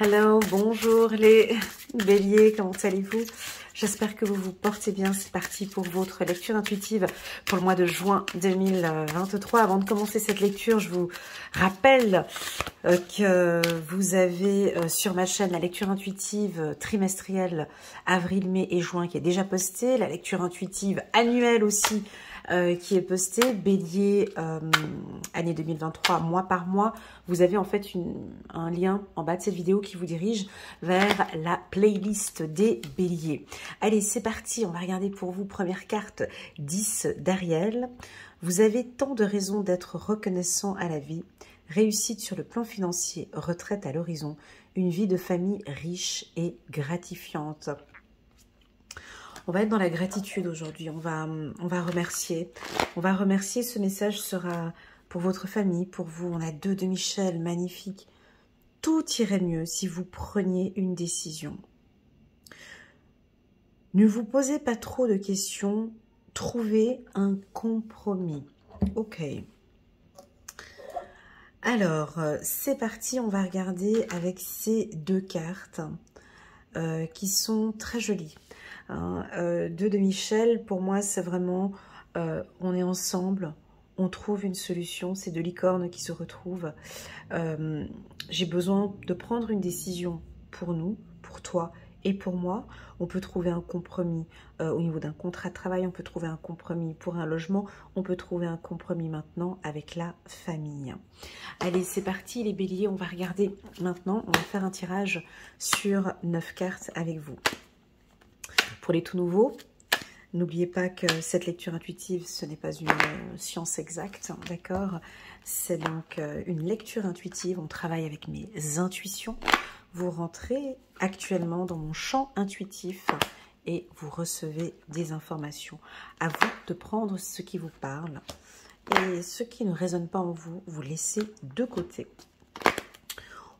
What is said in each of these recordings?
Hello, bonjour les béliers, comment allez-vous? J'espère que vous vous portez bien. C'est parti pour votre lecture intuitive pour le mois de juin 2023. Avant de commencer cette lecture, je vous rappelle que vous avez sur ma chaîne la lecture intuitive trimestrielle avril, mai et juin qui est déjà postée. La lecture intuitive annuelle aussi qui est postée. Bélier, année 2023, mois par mois. Vous avez en fait un lien en bas de cette vidéo qui vous dirige vers la playlist des béliers. Allez, c'est parti, on va regarder pour vous. Première carte, 10 d'Ariel. Vous avez tant de raisons d'être reconnaissant à la vie. Réussite sur le plan financier, retraite à l'horizon, une vie de famille riche et gratifiante. On va être dans la gratitude aujourd'hui, on va remercier. On va remercier, ce message sera pour votre famille, pour vous. On a 2 de Michel, magnifique. Tout irait mieux si vous preniez une décision. Ne vous posez pas trop de questions, trouvez un compromis. Ok. Alors, c'est parti, on va regarder avec ces 2 cartes qui sont très jolies. 2 de Michel, pour moi, c'est vraiment, on est ensemble, on trouve une solution, c'est 2 licornes qui se retrouvent. J'ai besoin de prendre une décision pour nous, pour toi et pour moi. On peut trouver un compromis au niveau d'un contrat de travail, on peut trouver un compromis pour un logement, on peut trouver un compromis maintenant avec la famille. Allez, c'est parti les béliers, on va regarder maintenant, on va faire un tirage sur 9 cartes avec vous. Pour les tout nouveaux, n'oubliez pas que cette lecture intuitive, ce n'est pas une science exacte, d'accord? C'est donc une lecture intuitive, on travaille avec mes intuitions. Vous rentrez actuellement dans mon champ intuitif et vous recevez des informations. À vous de prendre ce qui vous parle et ce qui ne résonne pas en vous, vous laissez de côté.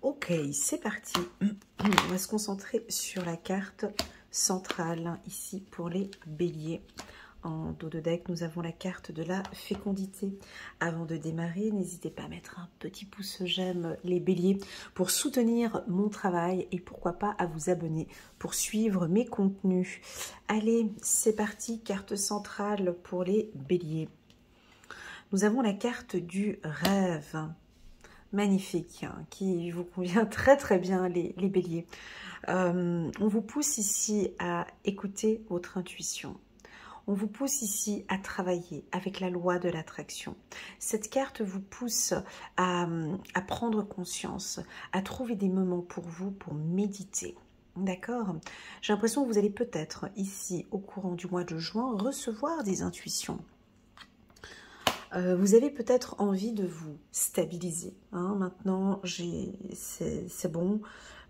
Ok, c'est parti. On va se concentrer sur la carte centrale ici pour les béliers. En dos de deck, nous avons la carte de la fécondité. Avant de démarrer, n'hésitez pas à mettre un petit pouce j'aime les béliers pour soutenir mon travail et pourquoi pas à vous abonner pour suivre mes contenus. Allez, c'est parti, carte centrale pour les béliers. Nous avons la carte du rêve. Magnifique, hein, qui vous convient très très bien les béliers. On vous pousse ici à écouter votre intuition. On vous pousse ici à travailler avec la loi de l'attraction. Cette carte vous pousse à prendre conscience, à trouver des moments pour vous, pour méditer. D'accord? J'ai l'impression que vous allez peut-être ici, au courant du mois de juin, recevoir des intuitions. Vous avez peut-être envie de vous stabiliser. Hein. Maintenant, c'est bon,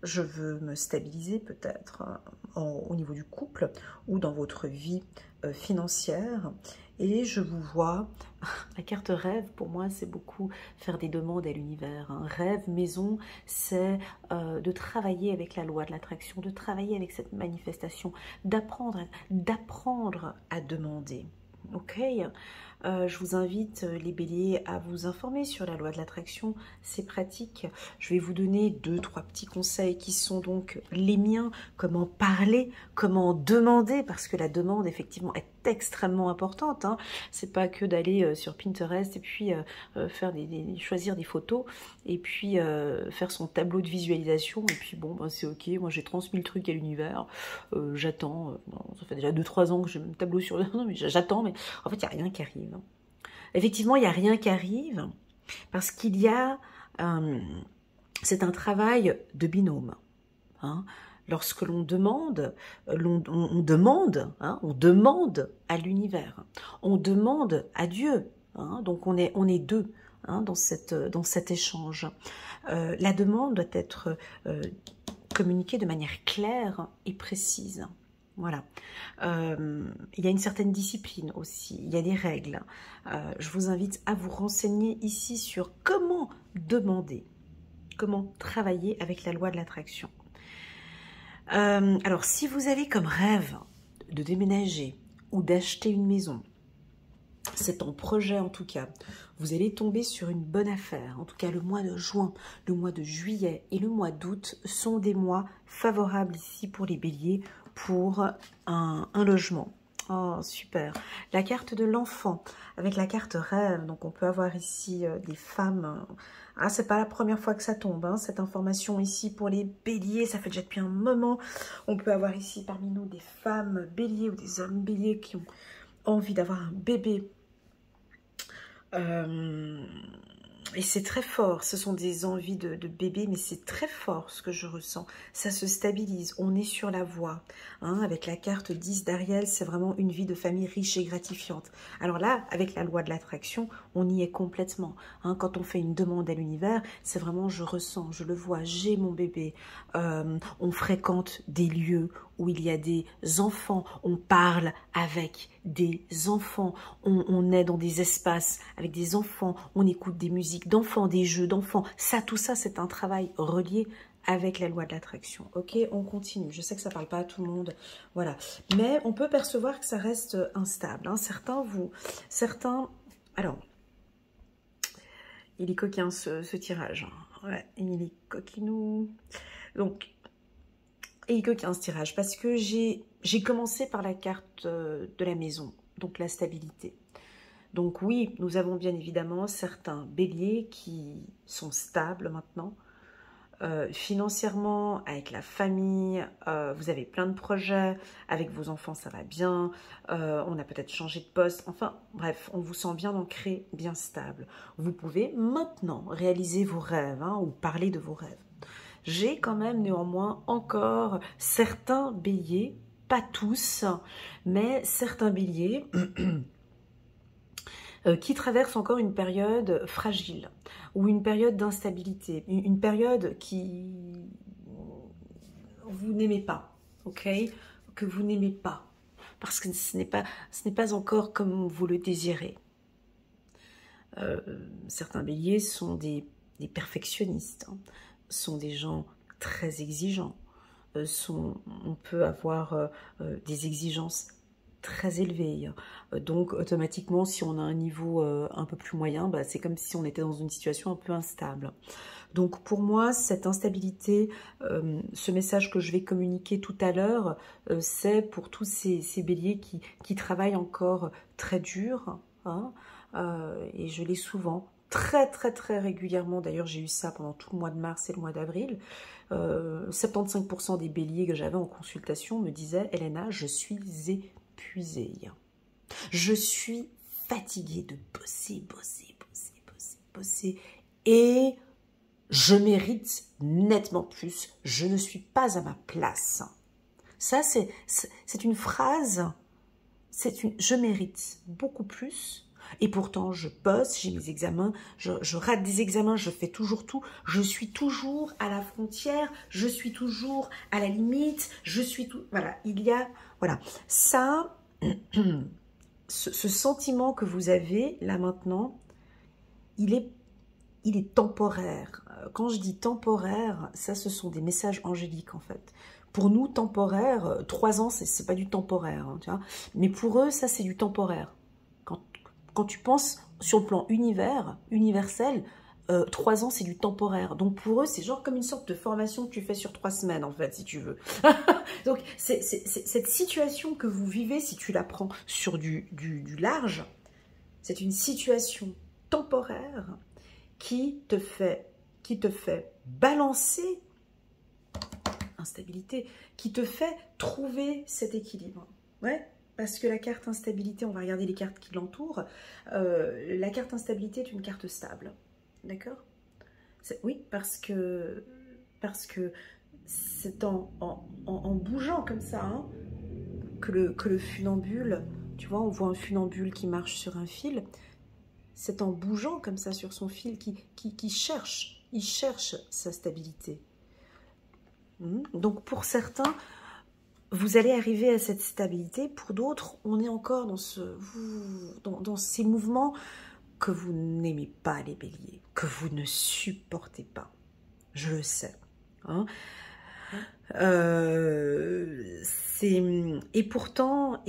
je veux me stabiliser peut-être au niveau du couple ou dans votre vie financière. Et je vous vois, la carte rêve, pour moi, c'est beaucoup faire des demandes à l'univers. Hein. Rêve, maison, c'est de travailler avec la loi de l'attraction, de travailler avec cette manifestation, d'apprendre à demander. Ok, je vous invite les béliers à vous informer sur la loi de l'attraction, c'est pratique. Je vais vous donner 2-3 petits conseils qui sont donc les miens, comment parler, comment demander, parce que la demande effectivement est extrêmement importante. Hein. C'est pas que d'aller sur Pinterest et puis choisir des photos et puis faire son tableau de visualisation et puis bon, ben, c'est ok, moi j'ai transmis le truc à l'univers, j'attends, ça fait déjà 2-3 ans que j'ai mon tableau sur... Non mais j'attends, mais en fait il n'y a rien qui arrive. Effectivement, il n'y a rien qui arrive parce qu'il y a... c'est un travail de binôme. Hein. Lorsque l'on demande, on demande à l'univers, on demande à Dieu. Hein. Donc on est 2 hein, dans cet échange. La demande doit être communiquée de manière claire et précise. Voilà. Il y a une certaine discipline aussi, il y a des règles. Je vous invite à vous renseigner ici sur comment demander, comment travailler avec la loi de l'attraction. Alors, si vous avez comme rêve de déménager ou d'acheter une maison, c'est en projet en tout cas. Vous allez tomber sur une bonne affaire. En tout cas, le mois de juin, le mois de juillet et le mois d'août sont des mois favorables ici pour les béliers pour un logement. Oh, super. La carte de l'enfant avec la carte rêve. Donc, on peut avoir ici des femmes. Ah, c'est pas la première fois que ça tombe, hein, cette information ici pour les béliers. Ça fait déjà depuis un moment. On peut avoir ici parmi nous des femmes béliers ou des hommes béliers qui ont envie d'avoir un bébé. Et c'est très fort, ce sont des envies de bébé, mais c'est très fort ce que je ressens. Ça se stabilise, on est sur la voie. Hein, avec la carte 10 d'Ariel, c'est vraiment une vie de famille riche et gratifiante. Alors là, avec la loi de l'attraction, on y est complètement. Hein, quand on fait une demande à l'univers, c'est vraiment je ressens, je le vois, j'ai mon bébé. On fréquente des lieux où il y a des enfants, on parle avec des enfants, on est dans des espaces avec des enfants, on écoute des musiques d'enfants, des jeux d'enfants. Ça, tout ça, c'est un travail relié avec la loi de l'attraction. Ok, on continue. Je sais que ça ne parle pas à tout le monde, voilà. Mais on peut percevoir que ça reste instable. Hein. Certains, alors, il est coquin ce tirage. Ouais, il est coquinou. Donc, et il est coquin ce tirage parce que j'ai commencé par la carte de la maison, donc la stabilité. Donc oui, nous avons bien évidemment certains béliers qui sont stables maintenant. Financièrement, avec la famille, vous avez plein de projets, avec vos enfants ça va bien, on a peut-être changé de poste, enfin bref, on vous sent bien ancré, bien stable. Vous pouvez maintenant réaliser vos rêves, hein, ou parler de vos rêves. J'ai quand même néanmoins encore certains béliers, pas tous, mais certains béliers qui traversent encore une période fragile ou une période d'instabilité, une période qui vous n'aimez pas, ok, que vous n'aimez pas, parce que ce n'est pas encore comme vous le désirez. Certains béliers sont des perfectionnistes, hein, sont des gens très exigeants, on peut avoir des exigences très élevées. Donc automatiquement, si on a un niveau un peu plus moyen, bah, c'est comme si on était dans une situation un peu instable. Donc pour moi, cette instabilité, ce message que je vais communiquer tout à l'heure, c'est pour tous ces béliers qui travaillent encore très dur, hein, et je l'ai souvent, très régulièrement. D'ailleurs, j'ai eu ça pendant tout le mois de mars et le mois d'avril. 75% des béliers que j'avais en consultation me disaient « Elena, je suis épuisée. Je suis fatiguée de bosser et je mérite nettement plus. Je ne suis pas à ma place. » Ça, c'est une phrase, je mérite beaucoup plus. Et pourtant, je bosse, j'ai mes examens, je rate des examens, je fais toujours tout. Je suis toujours à la frontière, je suis toujours à la limite, je suis tout... Voilà, il y a... Voilà, ça, ce sentiment que vous avez là maintenant, il est temporaire. Quand je dis temporaire, ça, ce sont des messages angéliques en fait. Pour nous, temporaire, 3 ans, c'est pas du temporaire, hein, tu vois. Mais pour eux, ça, c'est du temporaire. Quand tu penses sur le plan universel, 3 ans, c'est du temporaire. Donc pour eux, c'est genre comme une sorte de formation que tu fais sur 3 semaines, en fait, si tu veux. Donc cette situation que vous vivez, si tu la prends sur du large, c'est une situation temporaire qui te fait balancer instabilité, qui te fait trouver cet équilibre. Ouais. Parce que la carte instabilité, on va regarder les cartes qui l'entourent, la carte instabilité est une carte stable, d'accord? Oui, parce que c'est en bougeant comme ça, hein, que le funambule, tu vois, on voit un funambule qui marche sur un fil, c'est en bougeant comme ça sur son fil il cherche sa stabilité. Donc pour certains, vous allez arriver à cette stabilité. Pour d'autres, on est encore dans ces mouvements que vous n'aimez pas, les béliers, que vous ne supportez pas. Je le sais. Hein. Et pourtant,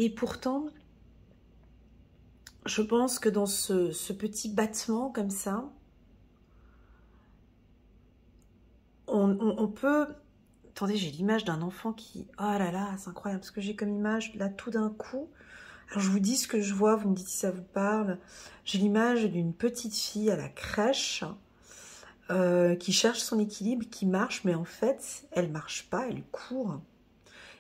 je pense que dans ce petit battement comme ça, on peut... Attendez, j'ai l'image d'un enfant qui... Oh là là, c'est incroyable, ce que j'ai comme image, là, tout d'un coup. Alors, je vous dis ce que je vois, vous me dites si ça vous parle. J'ai l'image d'une petite fille à la crèche qui cherche son équilibre, qui marche, mais en fait, elle marche pas, elle court.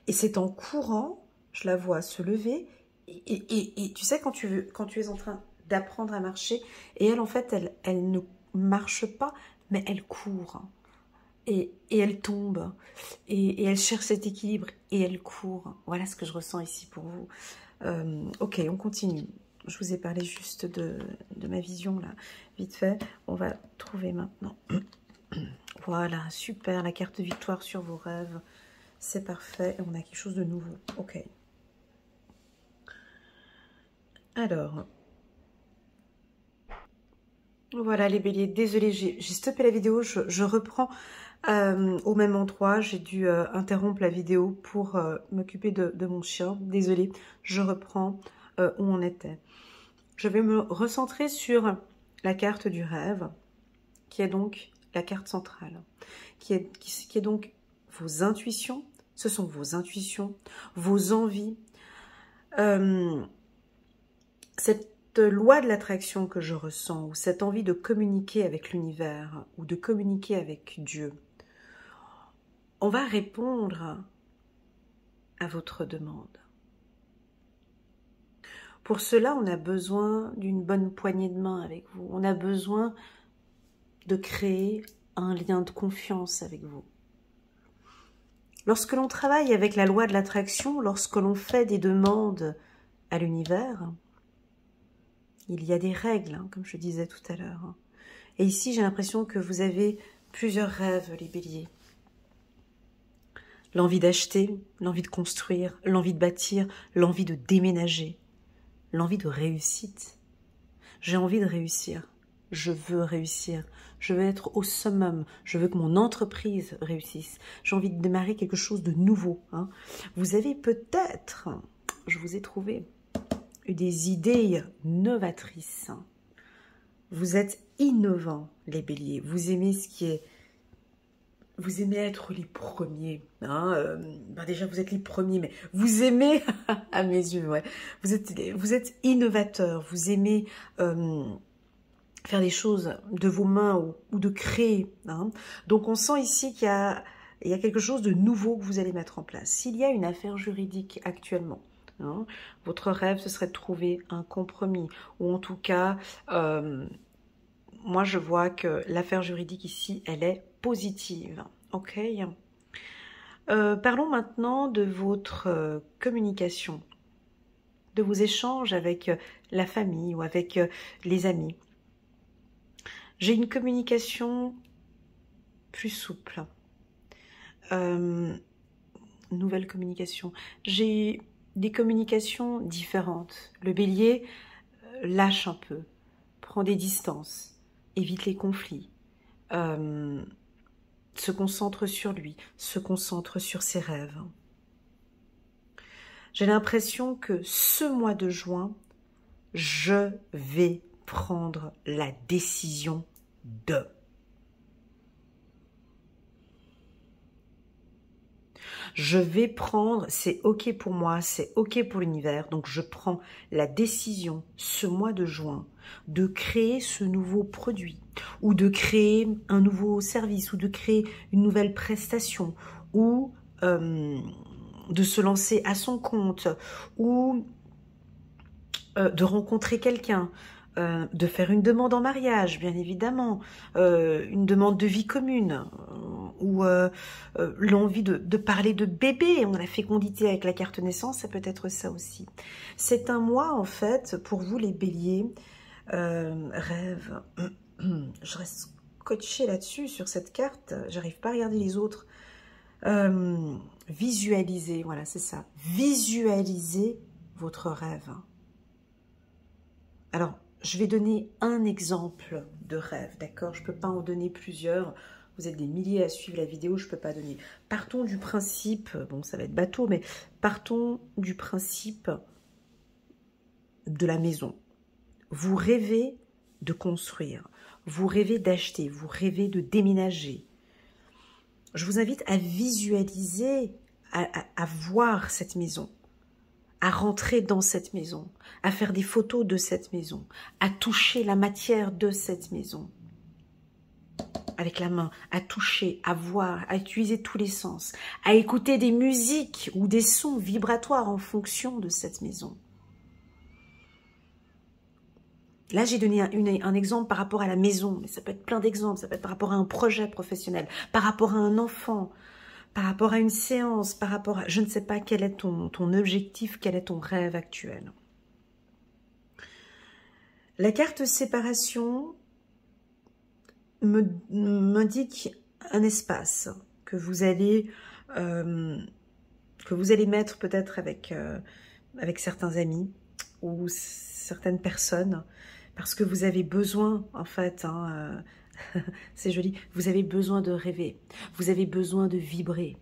Et c'est en courant, je la vois se lever, et tu sais, quand tu es en train d'apprendre à marcher, et elle, en fait, elle ne marche pas, mais elle court. Et elle tombe, et elle cherche cet équilibre, et elle court. Voilà ce que je ressens ici pour vous. Ok, on continue. Je vous ai parlé juste de ma vision, là, vite fait. On va trouver maintenant. Voilà, super, la carte de victoire sur vos rêves. C'est parfait, et on a quelque chose de nouveau. Ok. Alors... Voilà les béliers, désolée, j'ai stoppé la vidéo, je reprends au même endroit. J'ai dû interrompre la vidéo pour m'occuper de mon chien. Désolée, je reprends où on était. Je vais me recentrer sur la carte du rêve, qui est donc la carte centrale, qui est donc vos intuitions. Ce sont vos intuitions, vos envies. Cette loi de l'attraction que je ressens, ou cette envie de communiquer avec l'univers, ou de communiquer avec Dieu, on va répondre à votre demande. Pour cela, on a besoin d'une bonne poignée de main avec vous. On a besoin de créer un lien de confiance avec vous. Lorsque l'on travaille avec la loi de l'attraction, lorsque l'on fait des demandes à l'univers, il y a des règles, hein, comme je disais tout à l'heure. Et ici, j'ai l'impression que vous avez plusieurs rêves, les béliers. L'envie d'acheter, l'envie de construire, l'envie de bâtir, l'envie de déménager, l'envie de réussite. J'ai envie de réussir. Je veux réussir. Je veux être au summum. Je veux que mon entreprise réussisse. J'ai envie de démarrer quelque chose de nouveau. Hein. Vous avez peut-être, je vous ai trouvé, eu des idées novatrices. Vous êtes innovants, les béliers. Vous aimez ce qui est... Vous aimez être les premiers. Hein, déjà, vous êtes les premiers, mais vous aimez, à mes yeux, ouais. Vous êtes innovateurs. Vous aimez faire des choses de vos mains ou de créer. Hein. Donc, on sent ici qu'il y a quelque chose de nouveau que vous allez mettre en place. S'il y a une affaire juridique actuellement, hein, votre rêve, ce serait de trouver un compromis. Ou en tout cas... moi, je vois que l'affaire juridique ici, elle est positive. Ok. Parlons maintenant de votre communication, de vos échanges avec la famille ou avec les amis. J'ai une communication plus souple. Nouvelle communication. J'ai des communications différentes. Le bélier lâche un peu, prend des distances. Évite les conflits, se concentre sur lui, se concentre sur ses rêves. J'ai l'impression que ce mois de juin, je vais prendre la décision de. Je vais prendre, c'est ok pour moi, c'est ok pour l'univers, donc je prends la décision ce mois de juin de créer ce nouveau produit, ou de créer un nouveau service, ou de créer une nouvelle prestation, ou de se lancer à son compte, ou de rencontrer quelqu'un, de faire une demande en mariage, bien évidemment, une demande de vie commune, ou l'envie de parler de bébé, on a la fécondité avec la carte naissance, ça peut être ça aussi. C'est un mois, en fait, pour vous les béliers, rêve, je reste scotchée là-dessus, sur cette carte, j'arrive pas à regarder les autres, visualiser, voilà, c'est ça, visualiser votre rêve. Alors, je vais donner un exemple de rêve, d'accord? Je ne peux pas en donner plusieurs. Vous êtes des milliers à suivre la vidéo, je ne peux pas donner. Partons du principe, bon, ça va être bateau, mais partons du principe de la maison. Vous rêvez de construire, vous rêvez d'acheter, vous rêvez de déménager. Je vous invite à visualiser, à voir cette maison, à rentrer dans cette maison, à faire des photos de cette maison, à toucher la matière de cette maison. Avec la main, à toucher, à voir, à utiliser tous les sens, à écouter des musiques ou des sons vibratoires en fonction de cette maison. Là, j'ai donné un exemple par rapport à la maison, mais ça peut être plein d'exemples, ça peut être par rapport à un projet professionnel, par rapport à un enfant, par rapport à une séance, par rapport à... Je ne sais pas quel est ton objectif, quel est ton rêve actuel. La carte séparation m'indique un espace que vous allez mettre peut-être avec certains amis ou certaines personnes, parce que vous avez besoin, en fait, c'est joli, vous avez besoin de rêver, vous avez besoin de vibrer.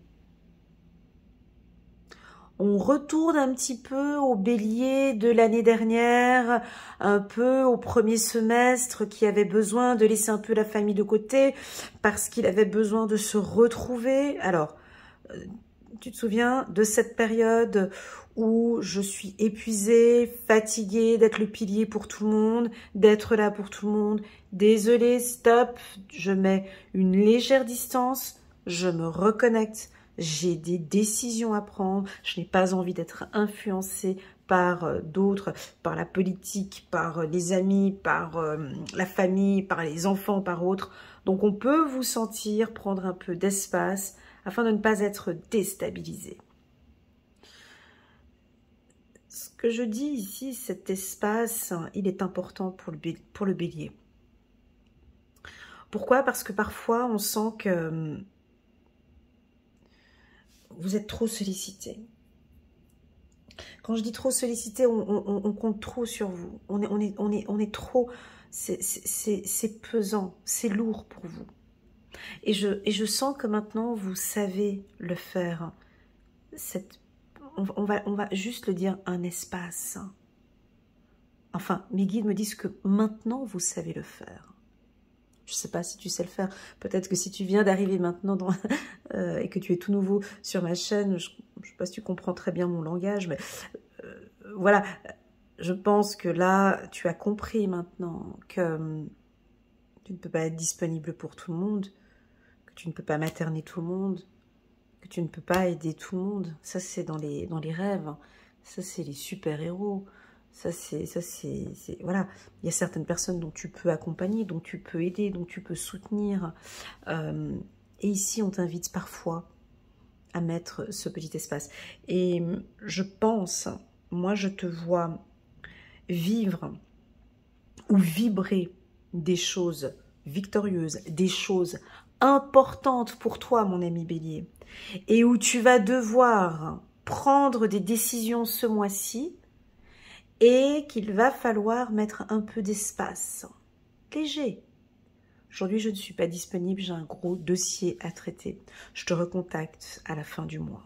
On retourne un petit peu au bélier de l'année dernière, un peu au premier semestre, qui avait besoin de laisser un peu la famille de côté, parce qu'il avait besoin de se retrouver. Alors, tu te souviens de cette période où je suis épuisée, fatiguée d'être le pilier pour tout le monde, d'être là pour tout le monde. Désolée, stop, je mets une légère distance, je me reconnecte. J'ai des décisions à prendre, je n'ai pas envie d'être influencée par d'autres, par la politique, par les amis, par la famille, par les enfants, par autres. Donc on peut vous sentir prendre un peu d'espace afin de ne pas être déstabilisé. Ce que je dis ici, cet espace, il est important pour le bélier. Pourquoi? Parce que parfois on sent que vous êtes trop sollicité. Quand je dis trop sollicité, on compte trop sur vous. On est trop... C'est pesant, c'est lourd pour vous. Et je sens que maintenant, vous savez le faire. On va juste le dire, un espace. Enfin, mes guides me disent que maintenant, vous savez le faire. Je ne sais pas si tu sais le faire. Peut-être que si tu viens d'arriver maintenant et que tu es tout nouveau sur ma chaîne, je ne sais pas si tu comprends très bien mon langage, mais voilà, je pense que là, tu as compris maintenant que tu ne peux pas être disponible pour tout le monde, que tu ne peux pas materner tout le monde, que tu ne peux pas aider tout le monde. Ça, c'est dans les rêves. Ça, c'est les super-héros. Ça, c'est voilà, il y a certaines personnes dont tu peux accompagner, dont tu peux aider, dont tu peux soutenir. Et ici, on t'invite parfois à mettre ce petit espace. Et je pense, moi, je te vois vivre ou vibrer des choses victorieuses, des choses importantes pour toi, mon ami Bélier, et où tu vas devoir prendre des décisions ce mois-ci, et qu'il va falloir mettre un peu d'espace, léger. Aujourd'hui, je ne suis pas disponible, j'ai un gros dossier à traiter. Je te recontacte à la fin du mois.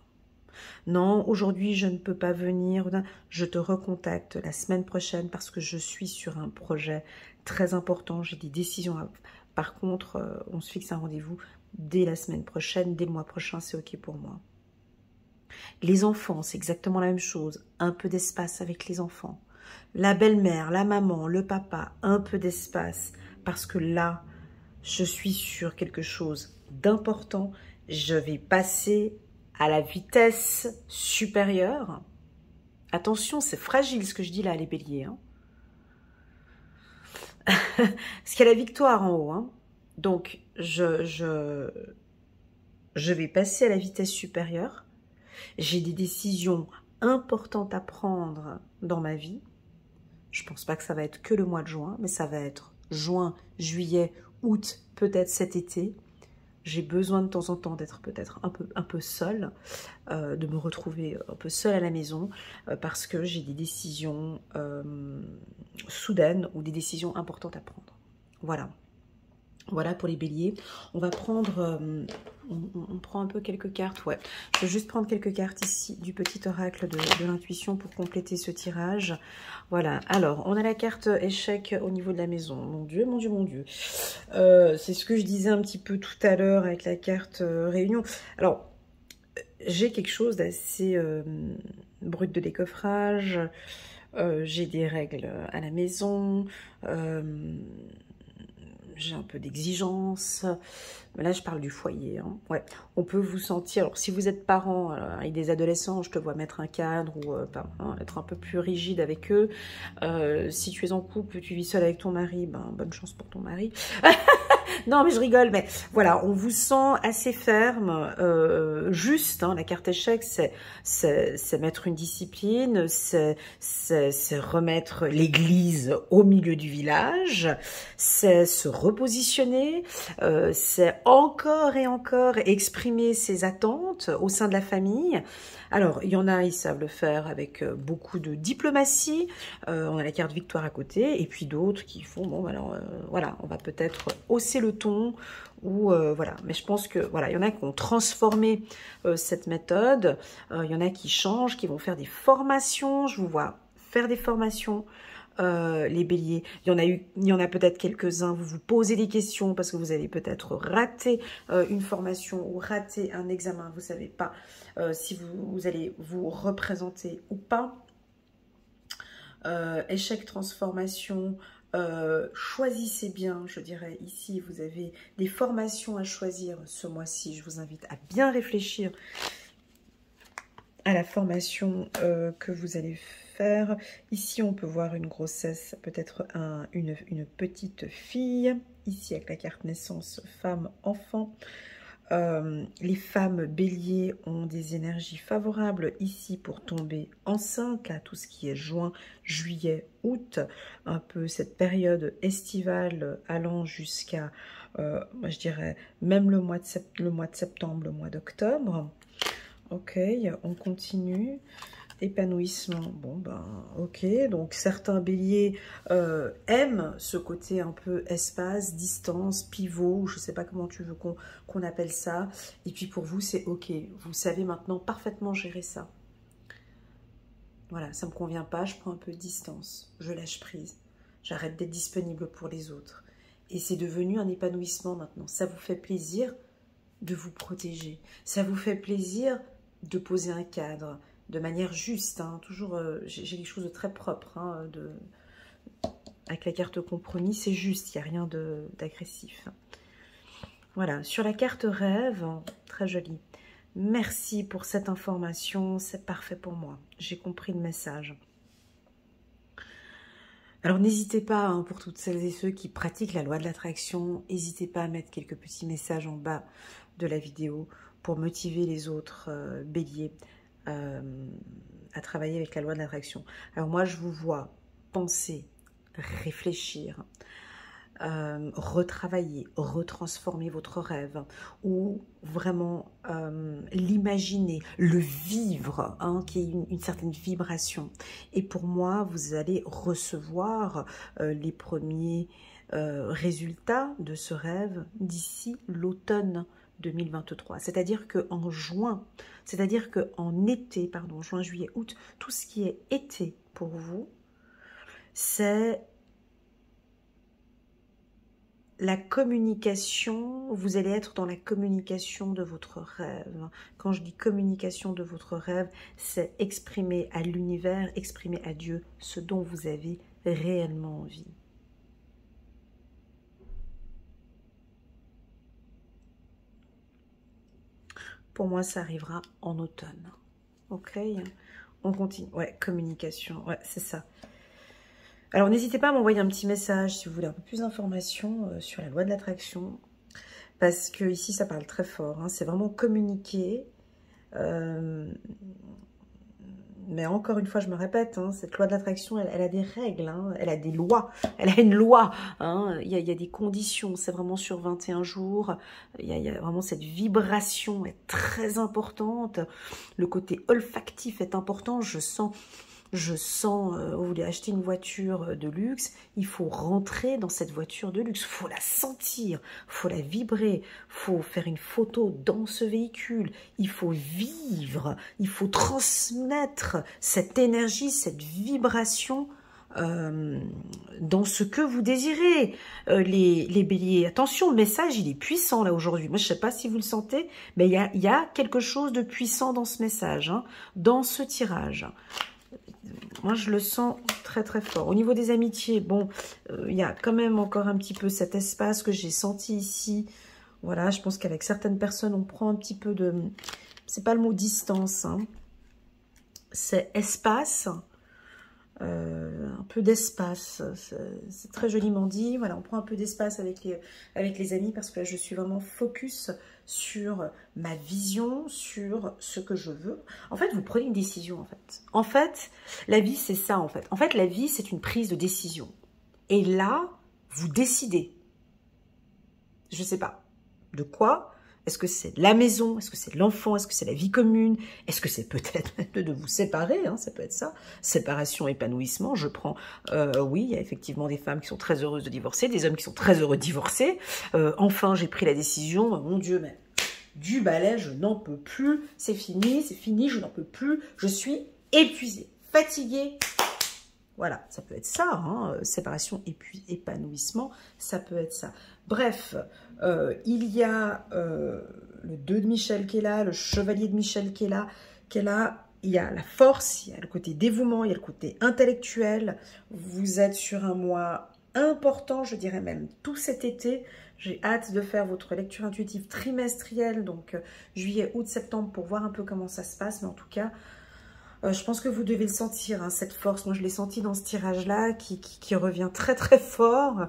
Non, aujourd'hui, je ne peux pas venir. Je te recontacte la semaine prochaine parce que je suis sur un projet très important. J'ai des décisions à... Par contre, on se fixe un rendez-vous dès la semaine prochaine, dès le mois prochain, c'est OK pour moi. Les enfants, c'est exactement la même chose. Un peu d'espace avec les enfants. La belle-mère, la maman, le papa, un peu d'espace. Parce que là, je suis sur quelque chose d'important. Je vais passer à la vitesse supérieure. Attention, c'est fragile ce que je dis là, les béliers. Hein. Parce qu'il y a la victoire en haut. Hein. Donc, je vais passer à la vitesse supérieure. J'ai des décisions importantes à prendre dans ma vie. Je ne pense pas que ça va être que le mois de juin, mais ça va être juin, juillet, août, peut-être cet été. J'ai besoin de temps en temps d'être peut-être un peu seule, de me retrouver un peu seule à la maison, parce que j'ai des décisions soudaines ou des décisions importantes à prendre. Voilà. Voilà pour les béliers. On va prendre on prend un peu quelques cartes, ouais. Je vais juste prendre quelques cartes ici du petit oracle de l'intuition pour compléter ce tirage. Voilà, alors, on a la carte échec au niveau de la maison. Mon Dieu, mon Dieu, mon Dieu. C'est ce que je disais un petit peu tout à l'heure avec la carte réunion. Alors, j'ai quelque chose d'assez brut de décoffrage. J'ai des règles à la maison. J'ai un peu d'exigence. Là, je parle du foyer. Hein. Ouais. On peut vous sentir... Alors, si vous êtes parent avec des adolescents, je te vois mettre un cadre ou être un peu plus rigide avec eux. Si tu es en couple, tu vis seul avec ton mari, ben, bonne chance pour ton mari. Non, mais je rigole, mais voilà, on vous sent assez ferme, juste, hein, la carte échec, c'est mettre une discipline, c'est remettre l'église au milieu du village, c'est se repositionner, c'est encore et encore exprimer ses attentes au sein de la famille. Alors, il y en a, ils savent le faire avec beaucoup de diplomatie. On a la carte victoire à côté. Et puis d'autres qui font, bon, alors, voilà, on va peut-être hausser le ton. Ou, voilà. Mais je pense que, voilà, il y en a qui ont transformé cette méthode. Il y en a qui changent, qui vont faire des formations. Je vous vois faire des formations. Les béliers, il y en a peut-être quelques-uns, vous vous posez des questions parce que vous avez peut-être raté une formation ou raté un examen, vous ne savez pas si vous allez vous représenter ou pas. Échec, transformation, choisissez bien, je dirais ici, vous avez des formations à choisir ce mois-ci, je vous invite à bien réfléchir à la formation que vous allez faire. Ici, on peut voir une grossesse, peut-être une petite fille. Ici, avec la carte naissance, femme, enfant. Les femmes béliers ont des énergies favorables ici pour tomber enceinte, là, tout ce qui est juin, juillet, août, un peu cette période estivale allant jusqu'à, moi je dirais, même le mois de septembre, le mois d'octobre. Ok, on continue. Épanouissement, bon ben ok, donc certains béliers aiment ce côté un peu espace, distance, pivot, je sais pas comment tu veux qu'on appelle ça, et puis pour vous c'est ok, vous savez maintenant parfaitement gérer ça. Voilà, ça me convient pas, je prends un peu de distance, je lâche prise, j'arrête d'être disponible pour les autres, et c'est devenu un épanouissement maintenant, ça vous fait plaisir de vous protéger, ça vous fait plaisir de poser un cadre, de manière juste, hein, toujours, j'ai quelque chose de très propre, hein, avec la carte compromis, c'est juste, il n'y a rien d'agressif. Voilà, sur la carte rêve, très jolie. Merci pour cette information, c'est parfait pour moi, j'ai compris le message. Alors n'hésitez pas, hein, pour toutes celles et ceux qui pratiquent la loi de l'attraction, n'hésitez pas à mettre quelques petits messages en bas de la vidéo pour motiver les autres béliers à travailler avec la loi de l'attraction. Alors moi, je vous vois penser, réfléchir, retravailler, retransformer votre rêve ou vraiment l'imaginer, le vivre, hein, qui est une certaine vibration. Et pour moi, vous allez recevoir les premiers résultats de ce rêve d'ici l'automne 2023. C'est-à-dire qu'en juin, c'est-à-dire qu'en été, pardon, juin, juillet, août, tout ce qui est été pour vous, c'est la communication, vous allez être dans la communication de votre rêve. Quand je dis communication de votre rêve, c'est exprimer à l'univers, exprimer à Dieu ce dont vous avez réellement envie. Pour moi, ça arrivera en automne. Ok, on continue. Ouais, communication, ouais, c'est ça. Alors, n'hésitez pas à m'envoyer un petit message si vous voulez un peu plus d'informations sur la loi de l'attraction. Parce que ici, ça parle très fort. Hein, c'est vraiment communiquer. Mais encore une fois, je me répète, hein, cette loi de l'attraction, elle a des règles, hein, elle a des lois, elle a une loi, hein, il y a des conditions, c'est vraiment sur 21 jours, il y a vraiment cette vibration est très importante, le côté olfactif est important, je sens Je sens, vous voulez acheter une voiture de luxe, il faut rentrer dans cette voiture de luxe, il faut la sentir, il faut la vibrer, il faut faire une photo dans ce véhicule, il faut vivre, il faut transmettre cette énergie, cette vibration dans ce que vous désirez. Les béliers, attention, le message il est puissant là aujourd'hui. Moi je ne sais pas si vous le sentez, mais il y a quelque chose de puissant dans ce message, hein, dans ce tirage. Moi, je le sens très, très fort. Au niveau des amitiés, bon, il y a quand même encore un petit peu cet espace que j'ai senti ici. Voilà, je pense qu'avec certaines personnes, on prend un petit peu de... C'est pas le mot distance, hein. C'est espace. Un peu d'espace. C'est très joliment dit. Voilà, on prend un peu d'espace avec les amis parce que là, je suis vraiment focus sur ma vision, sur ce que je veux. En fait, vous prenez une décision, en fait. En fait, la vie, c'est ça, en fait. En fait, la vie, c'est une prise de décision. Et là, vous décidez. Je sais pas. De quoi? Est-ce que c'est la maison? Est-ce que c'est l'enfant? Est-ce que c'est la vie commune? Est-ce que c'est peut-être de vous séparer, hein? Ça peut être ça. Séparation, épanouissement, je prends... oui, il y a effectivement des femmes qui sont très heureuses de divorcer, des hommes qui sont très heureux de divorcer. Enfin, j'ai pris la décision, mon Dieu, mais du balai, je n'en peux plus. C'est fini, je n'en peux plus. Je suis épuisée, fatiguée. Voilà, ça peut être ça, hein, séparation et puis épanouissement, ça peut être ça. Bref, il y a le 2 de Michel qui est là, le chevalier de Michel qui est là, il y a la force, il y a le côté dévouement, il y a le côté intellectuel. Vous êtes sur un mois important, je dirais même tout cet été. J'ai hâte de faire votre lecture intuitive trimestrielle, donc juillet, août, septembre, pour voir un peu comment ça se passe, mais en tout cas... je pense que vous devez le sentir, hein, cette force. Moi, je l'ai senti dans ce tirage-là qui revient très, très fort.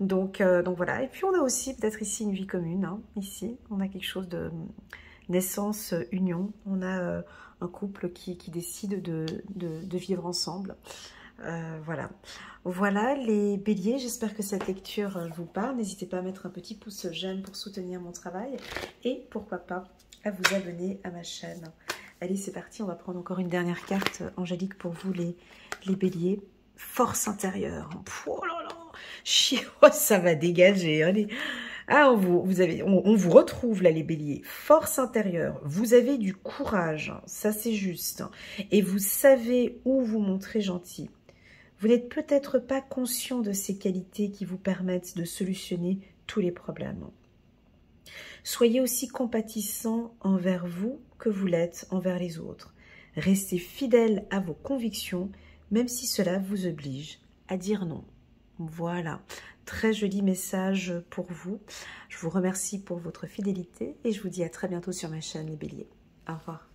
Donc voilà. Et puis, on a aussi peut-être ici une vie commune. Hein, ici, on a quelque chose de naissance, union. On a un couple qui décide de vivre ensemble. Voilà. Voilà les béliers. J'espère que cette lecture vous parle. N'hésitez pas à mettre un petit pouce j'aime pour soutenir mon travail. Et pourquoi pas à vous abonner à ma chaîne. Allez, c'est parti, on va prendre encore une dernière carte angélique pour vous, les béliers. Force intérieure. Oh là là, oh, ça va dégager. Allez. Ah, on vous retrouve là, les béliers. Force intérieure. Vous avez du courage, ça c'est juste. Et vous savez où vous montrer gentil. Vous n'êtes peut-être pas conscient de ces qualités qui vous permettent de solutionner tous les problèmes. Soyez aussi compatissant envers vous que vous l'êtes envers les autres. Restez fidèle à vos convictions, même si cela vous oblige à dire non. Voilà, très joli message pour vous. Je vous remercie pour votre fidélité et je vous dis à très bientôt sur ma chaîne Les Béliers. Au revoir.